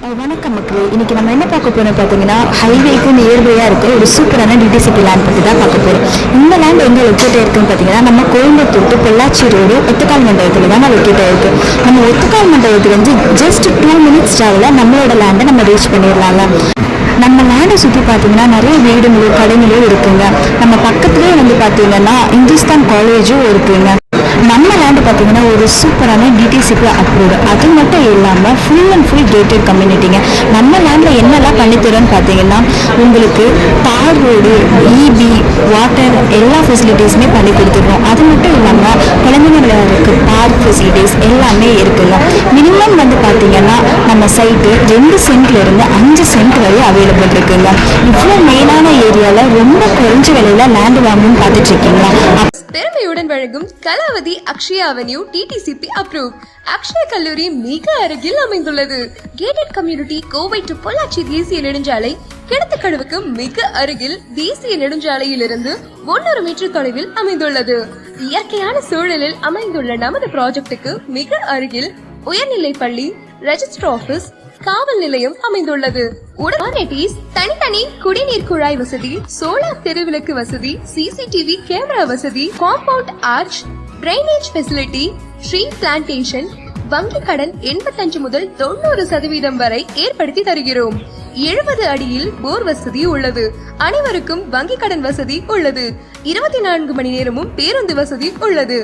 வணக்கம் மக்களே, இன்னைக்கு நம்ம என்ன பார்க்க போறோம் பார்த்தீங்கன்னா, ஹைவேக்கு நியர்பையாக இருக்க ஒரு சூப்பரான டிடிசிபி லேண்ட் பற்றி தான் பார்க்க போகிறோம். இந்த லேண்ட் எங்கே லொக்கேட் ஆயிருக்குன்னு பார்த்தீங்கன்னா, நம்ம கோயம்புத்தூர் டு பொள்ளாச்சி ரோடு ஒத்துக்கால் மண்டபத்தில் தான் லொக்கேட் ஆயிருக்கு. நம்ம ஒத்துக்கால் மண்டபத்துலேருந்து ஜஸ்ட் 2 மினிட்ஸ் ட்ராவலில் நம்மளோட லேண்டை நம்ம ரீச் பண்ணிடலாங்க. நம்ம லேண்டை சுற்றி பார்த்தீங்கன்னா நிறைய வீடுங்களும் கடைகளும் இருக்குங்க. நம்ம பக்கத்துலேயே வந்து பார்த்தீங்கன்னா இந்துஸ்தான் காலேஜும் இருக்குங்க. நம்ம லேண்டு பார்த்தீங்கன்னா ஒரு சூப்பரான டிடிசிபி அப்ரூவ்டு. அது மட்டும் இல்லாமல் ஃபுல் அண்ட் ஃபுல் கேட்டட் கம்யூனிட்டிங்க. நம்ம லேண்டில் என்னெல்லாம் பண்ணித்தரோன்னு பார்த்தீங்கன்னா, உங்களுக்கு தார் ரோடு, இபி, வாட்டர் எல்லா ஃபெசிலிட்டிஸுமே பண்ணி கொடுத்துருக்கோம். அது மட்டும் இல்லாமல் குழந்தைங்க விளையாடுறதுக்கு பார்க் ஃபெசிலிட்டிஸ் எல்லாமே இருக்குங்க. மினிமம் வந்து பார்த்தீங்கன்னா நம்ம சைட்டு 2 சென்ட்லேருந்து 5 சென்ட் வரை அவைலபிள் இருக்குங்க. இவ்வளோ மெயினான ஏரியாவில் ரொம்ப குறைஞ்ச விலையில் லேண்டு வாங்கணும்னு பார்த்துட்டு இருக்கீங்களா? பெருமையுடன் வழங்கும் Kalavathi Akshaya avenue DTCP approve. Akshaya கல்லூரி மிக அருகில் அமைந்துள்ளது. Gated community Kovai to Pollachi தேசிய நெடுஞ்சாலை கிணத்துக்கடவுக்கு மிக அருகில் தேசிய நெடுஞ்சாலையிலிருந்து 100 மீட்டர் தொலைவில் அமைந்துள்ளது. இயற்கையான சூழலில் அமைந்துள்ள நமது ப்ராஜெக்டுக்கு மிக அருகில் உயர்நிலை பள்ளி, ரெஜிஸ்டர் ஆபீஸ், காவல் நிலையம் அமைந்துள்ளது. தனித்தனி குடிநீர் குழாய் வசதி, சோலார் தெருவிளக்கு வசதி, சிசிடிவி கேமரா வசதி, compound arch, drainage facility, tree plantation, வங்கி கடன் 85 முதல் 90% வரை ஏற்படுத்தி தருகிறோம். 70 அடியில் போர் வசதி உள்ளது. அனைவருக்கும் வங்கி கடன் வசதி உள்ளது. 24 மணி நேரமும் பேருந்து வசதி உள்ளது.